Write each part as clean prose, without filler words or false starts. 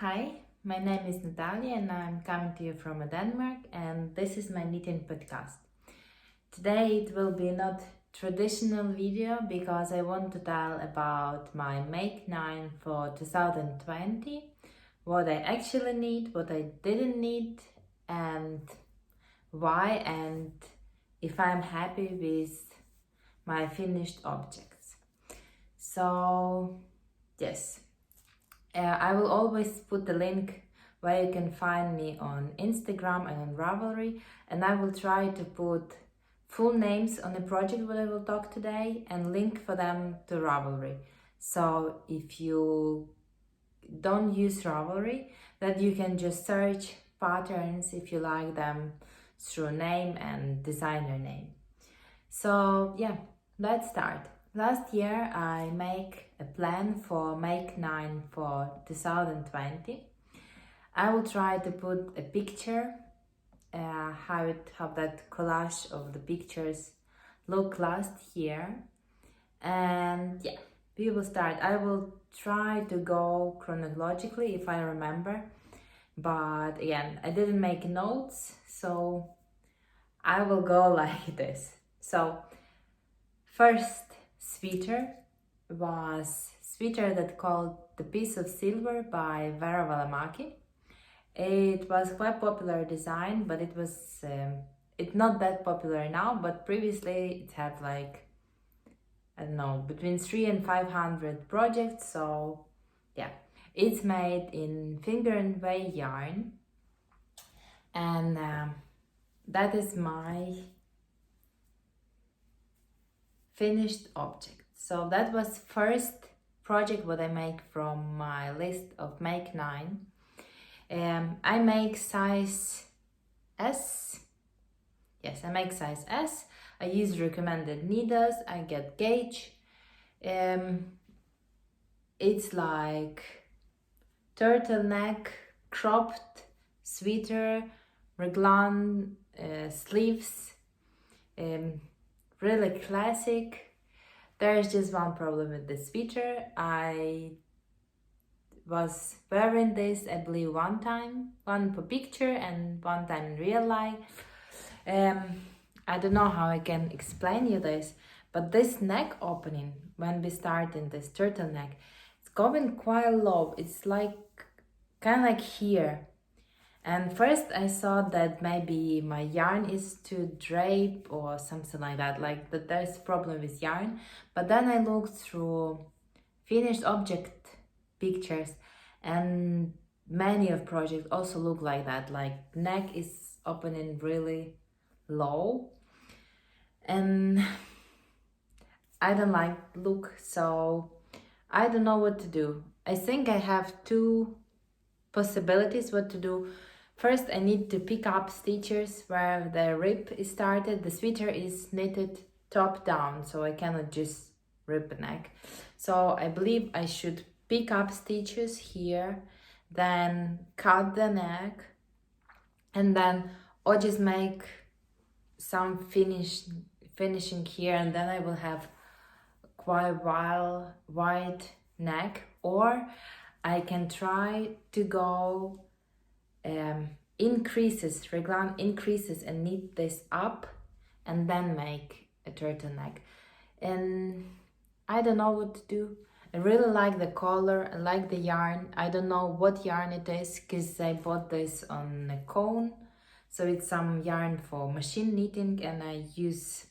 Hi, my name is Natalia and I'm coming to you from Denmark, and this is my knitting podcast. Today it will be not traditional video because I want to tell about my Make 9 for 2020, what I actually need, what I didn't need, and why, and if I'm happy with my finished objects. So yes. I will always put the link where you can find me on Instagram and on Ravelry, and I will try to put full names on the project what I will talk today and link for them to Ravelry. So if you don't use Ravelry, that you can just search patterns if you like them through name and designer name. So yeah, let's start. Last year I make a plan for Make 9 for 2020. I will try to put a picture, how that collage of the pictures look last year. And yeah, we will start. I will try to go chronologically if I remember. But again, I didn't make notes, so I will go like this. So first sweater was sweater that called The Piece of Silver by Välimäki. It was quite popular design, but it was it's not that popular now, but previously it had like, I don't know, between 300 and 500 projects. So yeah, it's made in finger and Wray yarn, and that is my finished object. So that was first project what I make from my list of Make 9. I make size S. Yes, I make size S. I use recommended needles. I get gauge. It's like turtleneck, cropped sweater, raglan sleeves. Really classic. There's just one problem with this sweater. I was wearing this, I believe, one for picture and one time in real life. I don't know how I can explain you this, but this neck opening, when we start in this turtleneck, it's going quite low. It's like kind of like here. And first I thought that maybe my yarn is too drape or something like that there's a problem with yarn. But then I looked through finished object pictures, and many of projects also look like that, like neck is opening really low. And I don't like the look, so I don't know what to do. I think I have two possibilities what to do. First, I need to pick up stitches where the rib is started. The sweater is knitted top down, so I cannot just rip the neck. So I believe I should pick up stitches here, then cut the neck, and then or just make some finishing here, and then I will have quite wide neck. Or I can try to go increases, raglan increases, and knit this up and then make a turtleneck. And I don't know what to do. I really like the color, I like the yarn. I don't know what yarn it is because I bought this on a cone. So it's some yarn for machine knitting, and I use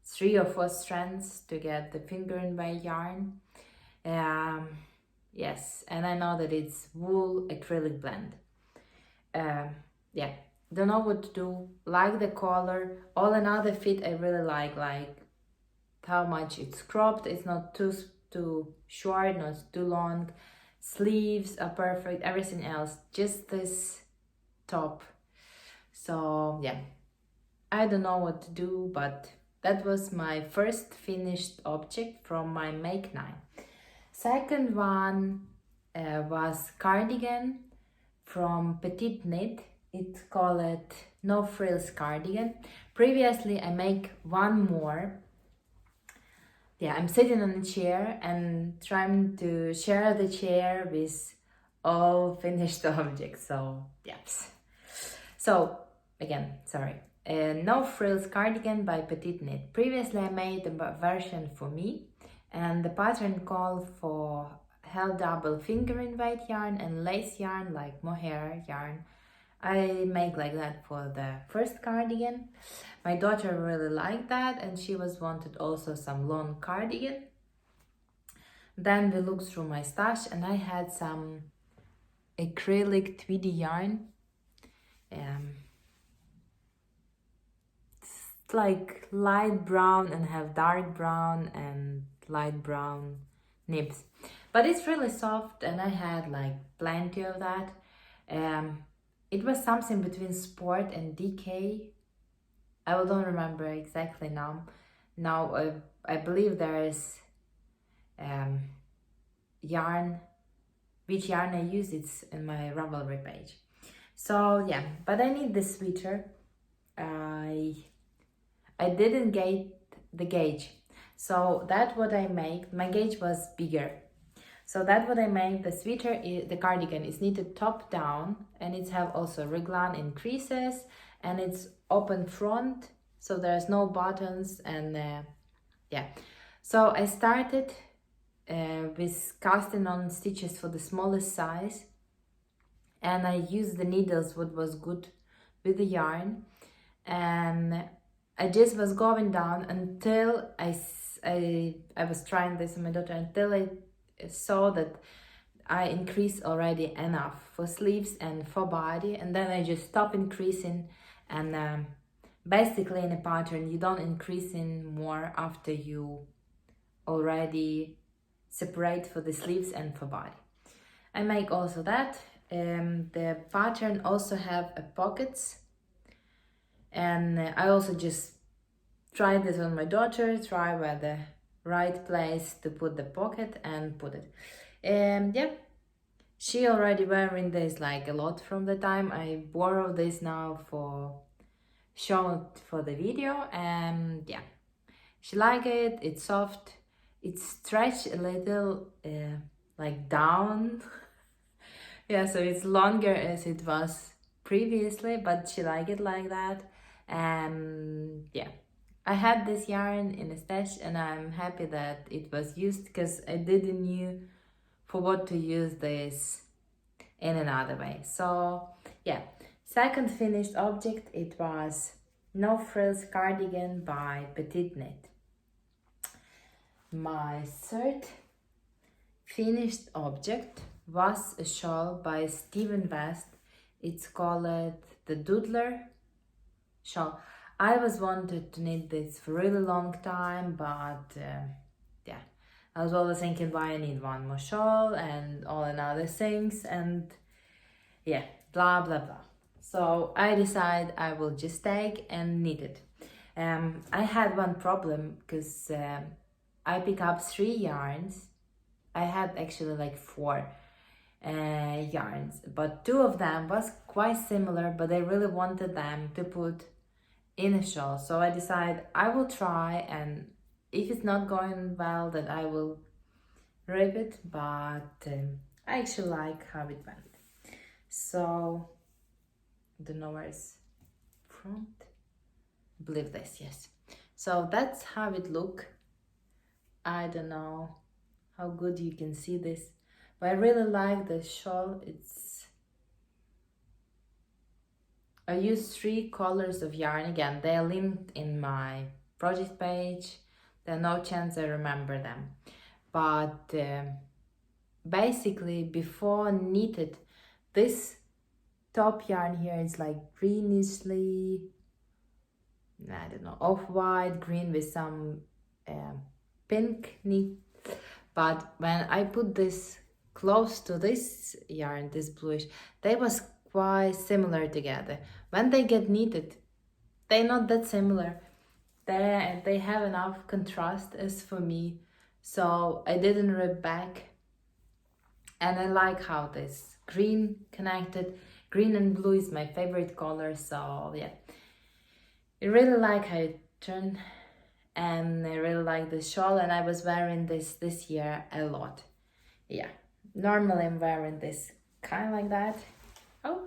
3 or 4 strands to get the finger and Wray yarn. Yes, and I know that it's wool acrylic blend. Yeah, don't know what to do. Like the color. All another fit I really like how much it's cropped. It's not too short, not too long. Sleeves are perfect. Everything else, just this top. So yeah, I don't know what to do, but that was my first finished object from my Make 9. Second one was Cardigan from PetiteKnit. It's called No Frills Cardigan. Previously I make one more. Yeah, I'm sitting on a chair and trying to share the chair with all finished objects. So yes. So again, sorry. No Frills cardigan by PetiteKnit. Previously I made a version for me, and the pattern called for held double finger in white yarn and lace yarn like mohair yarn. I make like that for the first cardigan. My daughter really liked that, and she wanted also some long cardigan. Then we looked through my stash, and I had some acrylic tweedy yarn. It's like light brown and have dark brown and light brown nibs, but it's really soft, and I had like plenty of that. It was something between sport and DK. I don't remember exactly now. I believe there is yarn, which yarn I use, it's in my Ravelry page. So yeah, but I need this sweater. I didn't get the gauge, so that what I made, my gauge was bigger. So that what I made, the sweater, the cardigan is knitted top down, and it's have also raglan in creases, and it's open front, so there's no buttons, and yeah. So I started with casting on stitches for the smallest size, and I used the needles what was good with the yarn, and I just was going down until I was trying this with my daughter, until I saw that I increased already enough for sleeves and for body, and then I just stop increasing. And basically in a pattern you don't increase in more after you already separate for the sleeves and for body. I make also that. The pattern also have a pockets, and I also just tried this on my daughter, try where the right place to put the pocket and put it. Yeah, she already wearing this like a lot from the time I borrowed this now for show for the video, and yeah, she like it. It's soft, it's stretched a little like down. Yeah, so it's longer as it was previously, but she like it like that. And yeah, I had this yarn in a stash, and I'm happy that it was used, because I didn't knew for what to use this in another way. So yeah, second finished object, it was No Frills cardigan by PetiteKnit. My third finished object was a shawl by Steven West. It's called the Doodler shawl. I was wanted to knit this for a really long time, but yeah, I was always thinking why I need one more shawl and all and other things, and yeah, blah blah blah. So I decided I will just take and knit it. I had one problem, because I pick up 3 yarns. I had actually like 4 yarns, but 2 of them was quite similar, but I really wanted them to put in a shawl. So I decided I will try, and if it's not going well, then I will rip it, but I actually like how it went. So I don't know where is front, I believe this, yes. So that's how it look. I don't know how good you can see this, but I really like the shawl. I used 3 colors of yarn. Again, they are linked in my project page. There's no chance I remember them, but basically before knitted, this top yarn here is like greenishly, I don't know, off-white green with some pink knit. But when I put this close to this yarn, this bluish, they was quite similar together. When they get knitted, they're not that similar. They have enough contrast as for me, so I didn't rip back. And I like how this green connected. Green and blue is my favorite color, so yeah, I really like how it turned, and I really like the shawl, and I was wearing this year a lot. Yeah, normally I'm wearing this kind of like that. Oh,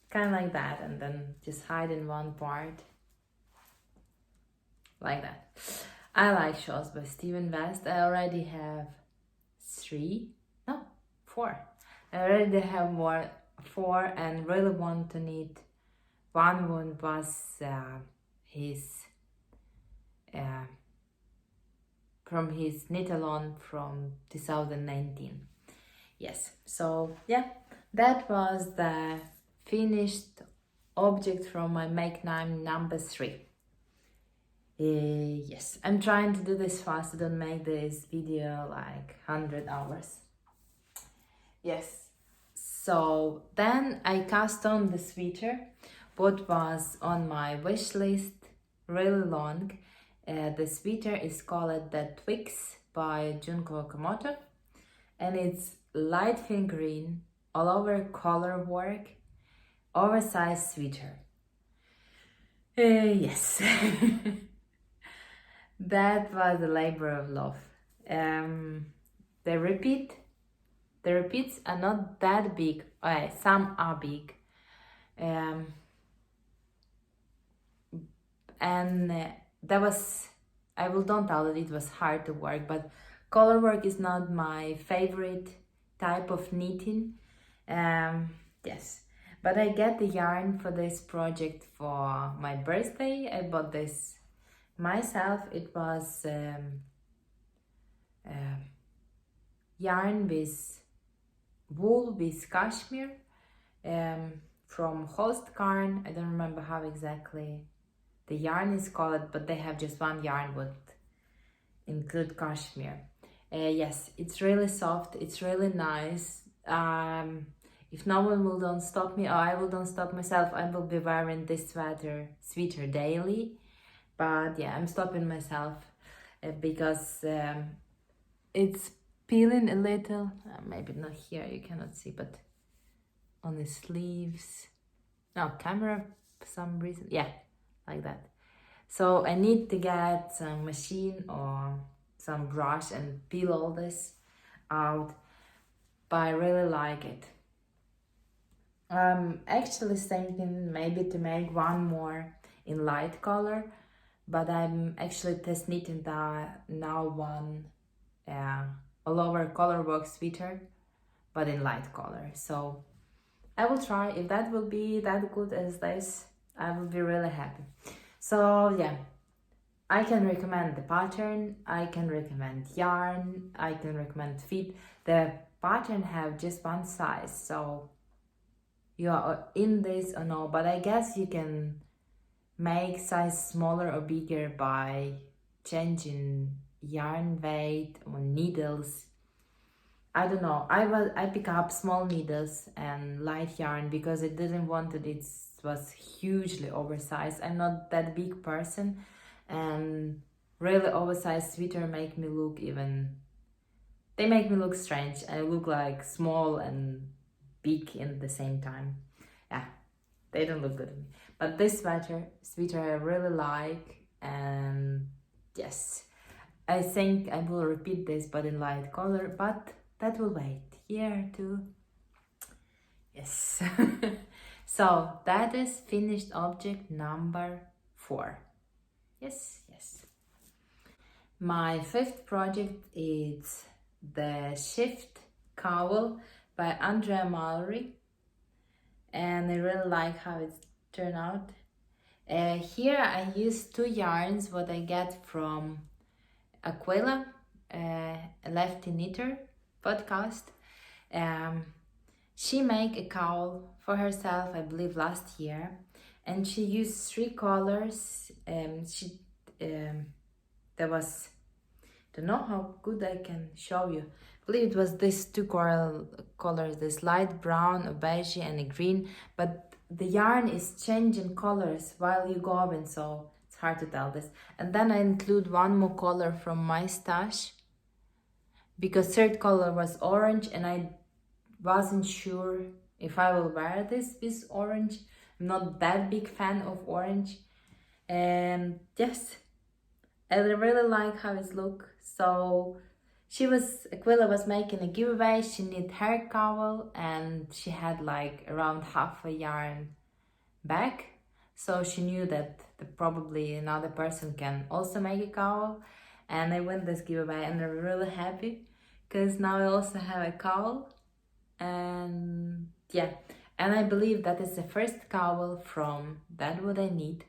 kind of like that, and then just hide in one part like that. I like shawls by Steven West. I already have 4. I already have four, and really want to knit. One was his from his knit along from 2019. Yes, so yeah, that was the finished object from my PetiteKnit number 3. Yes, I'm trying to do this fast. I don't make this video like 100 hours. Yes, so then I cast on the sweater, what was on my wish list really long. The sweater is called the Twix by Junko Okamoto, and it's light pink green, all over color work, oversized sweater. Yes. That was a labor of love. The repeats are not that big. Some are big. And that was, I will don't tell that it was hard to work, but color work is not my favorite type of knitting. Yes, but I get the yarn for this project for my birthday. I bought this myself. It was yarn with wool with cashmere from Host Yarn. I don't remember how exactly the yarn is called, but they have just one yarn would include cashmere. Yes, it's really soft, it's really nice. If no one will don't stop me, or I will don't stop myself, I will be wearing this sweater daily. But yeah, I'm stopping myself because it's peeling a little. Maybe not here, you cannot see, but on the sleeves. No, camera for some reason. Yeah, like that. So I need to get some machine or some brush and peel all this out, but I really like it. I'm actually thinking maybe to make one more in light color, but I'm actually test knitting now one all over color work sweater, but in light color. So I will try. If that will be that good as this, I will be really happy. So yeah, I can recommend the pattern, I can recommend yarn, I can recommend fit. The pattern have just one size, so you are in this or no, but I guess you can make size smaller or bigger by changing yarn weight or needles. I don't know. I pick up small needles and light yarn because I didn't want it. It was hugely oversized. I'm not that big person, and really oversized sweater make me look they make me look strange. I look like small and big in the same time. Yeah, they don't look good to me. But this sweater I really like, and yes, I think I will repeat this but in light color, but that will wait. Here too. Yes. So that is finished object number 4. Yes. My 5th project is the Shift Cowl by Andrea Mowry, and I really like how it turned out. Here I use 2 yarns what I get from Aquila, a Lefty Knitter podcast. She made a cowl for herself, I believe last year, and she used 3 colors. There was, don't know how good I can show you. I believe it was these 2 colors, this light brown, a beige, and a green, but the yarn is changing colors while you go in, so it's hard to tell this. And then I include one more color from my stash, because 3rd color was orange and I wasn't sure if I will wear this with orange. I'm not that big fan of orange, and yes, I really like how it looks. So Aquila was making a giveaway. She needed her cowl and she had like around half a yarn back. So she knew that probably another person can also make a cowl. And I won this giveaway and I'm really happy because now I also have a cowl. And yeah, and I believe that is the first cowl from That What I Need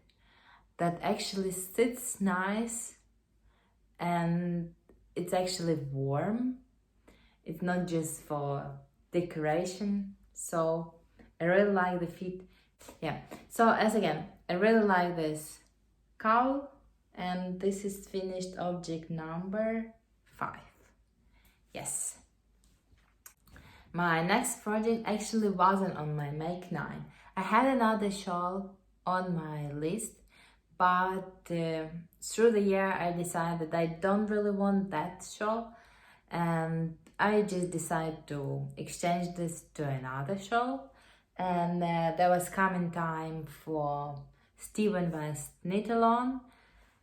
that actually sits nice and it's actually warm. It's not just for decoration. So I really like the fit. Yeah, so as again, I really like this cowl and this is finished object number 5. Yes. My next project actually wasn't on my Make 9. I had another shawl on my list, but through the year I decided I don't really want that shawl and I just decided to exchange this to another shawl. And there was coming time for Steven West knit along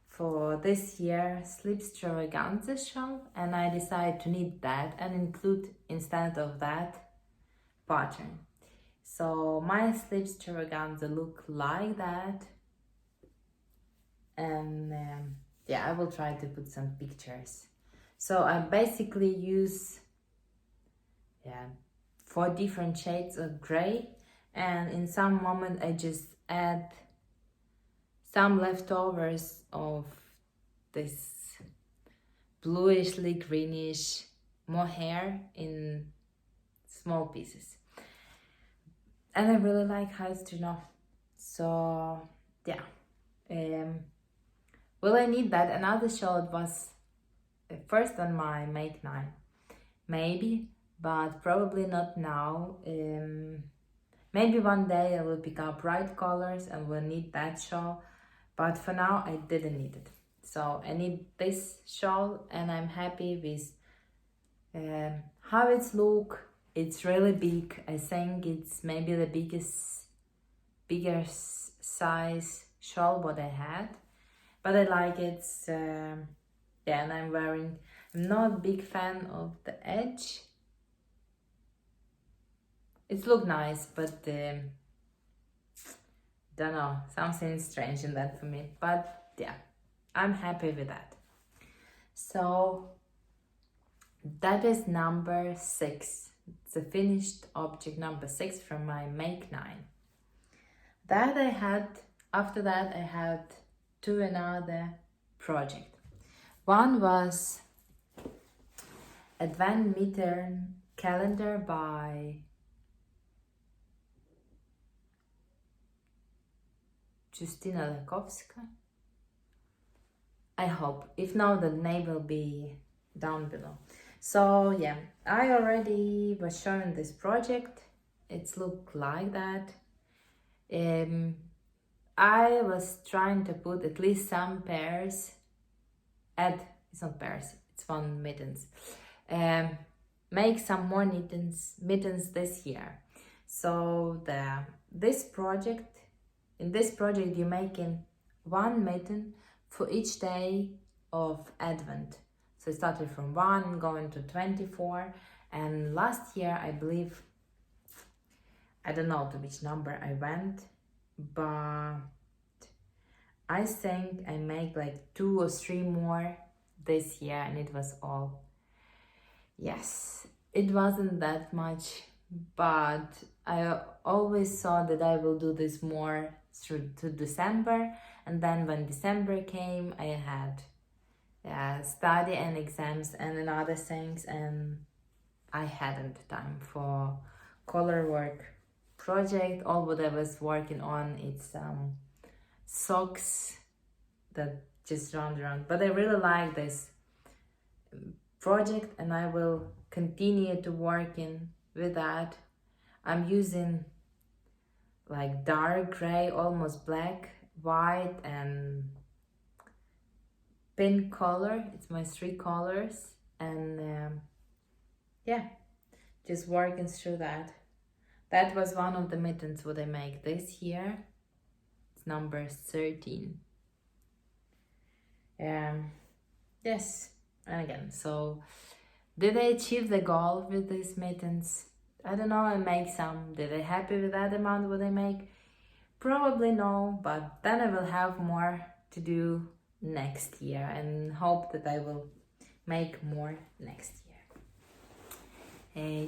for this year Slipstravaganza shawl, and I decided to knit that and include instead of that pattern. So my Slipstravaganza look like that, and yeah, I will try to put some pictures. So I basically use 4 different shades of gray, and in some moment I just add some leftovers of this bluishly greenish mohair in small pieces. And I really like how it's turned off. So yeah. Will I need that? Another shawl was first on my Make 9. Maybe, but probably not now. Maybe one day I will pick up bright colors and will need that shawl. But for now, I didn't need it. So I need this shawl and I'm happy with how it's look. It's really big. I think it's maybe the biggest size shawl what I had. But I like it. Yeah, and I'm not a big fan of the edge. It looked nice, but don't know, something strange in that for me, but yeah, I'm happy with that. So that is number 6. It's a finished object number 6 from my Make 9. After that I had 2 another project. One was Advent Mitten calendar by Justina Lekowska. I hope. If not, the name will be down below. So yeah, I already was showing this project. It's looked like that. I was trying to put at least some pairs. It's not pairs. It's 1 mittens. Make some more mittens this year. So in this project you're making 1 mitten for each day of Advent. So it started from 1 going to 24, and last year I believe, I don't know to which number I went, but I think I make like 2 or 3 more this year, and it was all. Yes, it wasn't that much, but I always thought that I will do this more through to December, and then when December came I had study and exams and other things, and I hadn't time for color work project. All what I was working on, it's socks that just round around, but I really like this project and I will continue to working with that. I'm using like dark gray, almost black, white and pink color. It's my 3 colors, and yeah, just working through that. That was one of the mittens what I make this year. It's number 13. Yes, and again, so Did I achieve the goal with these mittens? I don't know, I make some. Did I happy with that amount what I make? Probably no, but then I will have more to do next year and hope that I will make more next year.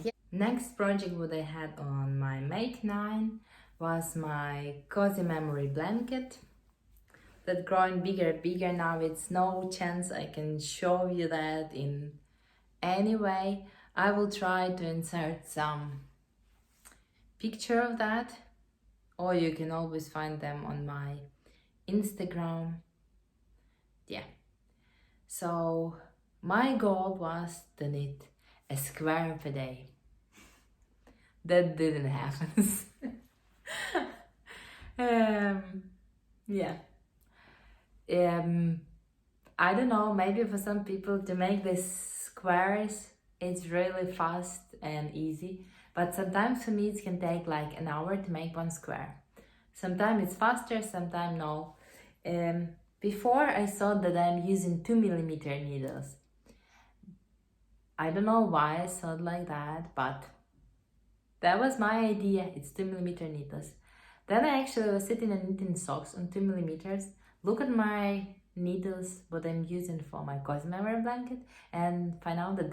Yeah. Next project what I had on my Make 9 was my cozy memory blanket. That growing bigger and bigger now. It's no chance I can show you that in any way. I will try to insert some picture of that, or you can always find them on my Instagram. Yeah. So my goal was to knit a square per day. That didn't happen. Yeah. I don't know, maybe for some people to make these squares it's really fast and easy, but sometimes for me it can take like an hour to make one square. Sometimes it's faster, sometimes no. Before I thought that I'm using 2mm needles. I don't know why I thought like that, but that was my idea. It's 2mm needles. Then I actually was sitting and knitting socks on 2mm. Look at my needles, what I'm using for my cozy memory blanket, and find out that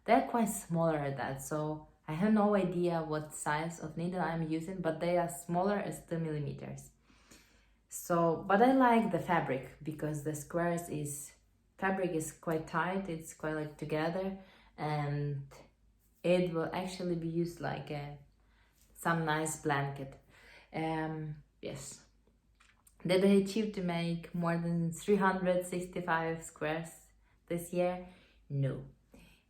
they're quite smaller at that. So I have no idea what size of needle I'm using, but they are smaller as 2mm. So, but I like the fabric because the fabric is quite tight. It's quite like together, and it will actually be used like some nice blanket. Yes. Did I achieve to make more than 365 squares this year? No.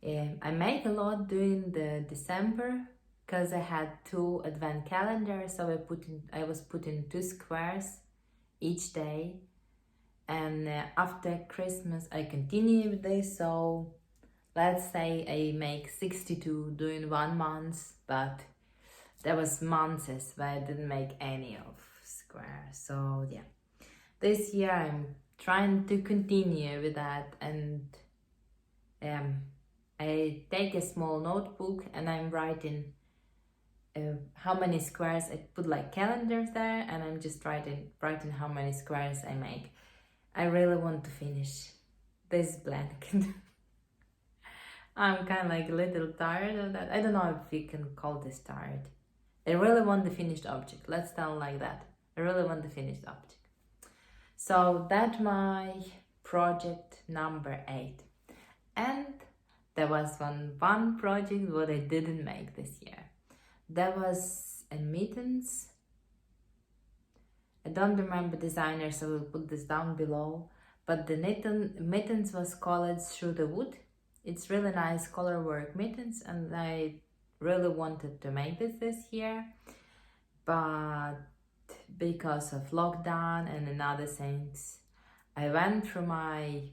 I make a lot during the December because I had 2 advent calendars, so I was putting 2 squares each day, and after Christmas I continue with this, so let's say I make 62 during 1 month, but there was months where I didn't make any of squares. So yeah, this year I'm trying to continue with that, and I take a small notebook and I'm writing how many squares. I put like calendars there, and I'm just writing how many squares I make. I really want to finish this blanket. I'm kind of like a little tired of that. I don't know if we can call this tired. I really want the finished object. Let's tell like that. I really want the finished object. So that's my project number 8. And there was one project what I didn't make this year. There was a Mittens. I don't remember designer, so we'll put this down below. But the Mittens was colored through the wood. It's really nice color work Mittens, and I really wanted to make this year, but because of lockdown and another things, I went through my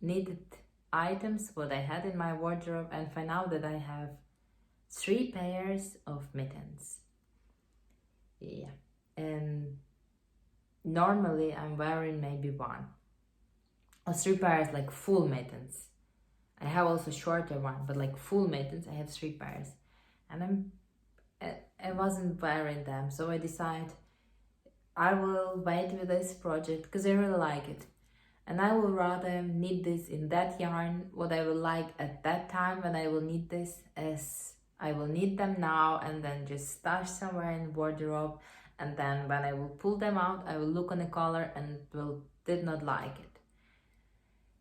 needed items what I had in my wardrobe and found out that I have 3 pairs of mittens. Yeah, and normally I'm wearing maybe 1 or 3 pairs, like full mittens. I have also shorter one, but like full mittens I have 3 pairs, and I wasn't wearing them, so I decided I will wait with this project because I really like it, and I will rather knit this in that yarn what I will like at that time when I will knit this, as I will knit them now and then just stash somewhere in wardrobe, and then when I will pull them out I will look on the color and did not like it.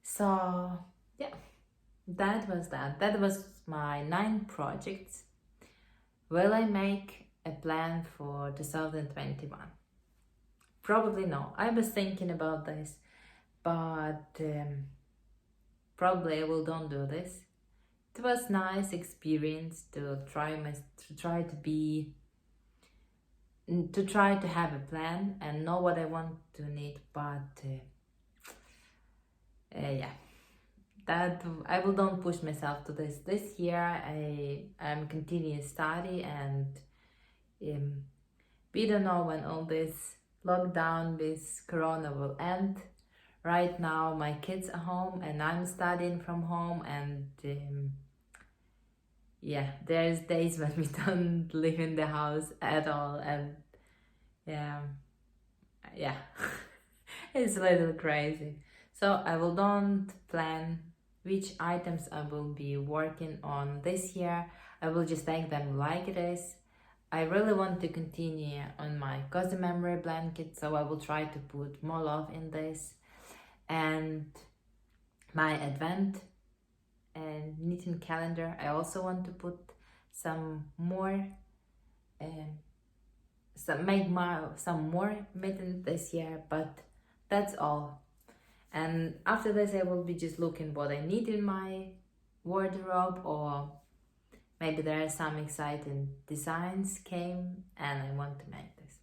So yeah, that was my 9 projects. Will I make a plan for 2021? Probably no. I was thinking about this, but probably I will don't do this. It was nice experience to try to have a plan and know what I want to knit, but yeah, that I will don't push myself to this year. I am continuing study, and we don't know when all this lockdown, this corona will end. right now my kids are home and I'm studying from home, and yeah, there's days when we don't live in the house at all, and yeah, it's a little crazy. So I will don't plan which items I will be working on this year. I will just take them like it is. I really want to continue on my cozy memory blanket, so I will try to put more love in this. And my advent and knitting calendar, I also want to put some more some more mittens this year, but that's all. And after this I will be just looking what I need in my wardrobe, or maybe there are some exciting designs came and I want to make this.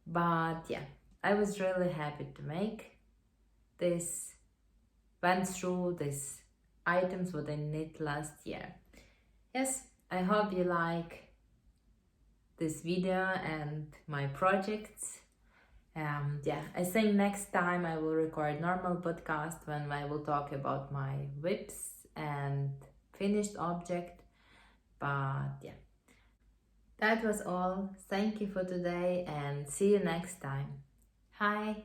But yeah, I was really happy to make this, went through these items what I knit last year. Yes, I hope you like this video and my projects. Yeah, I think next time I will record normal podcast when I will talk about my whips and finished object. But yeah, that was all. Thank you for today and see you next time. Hi.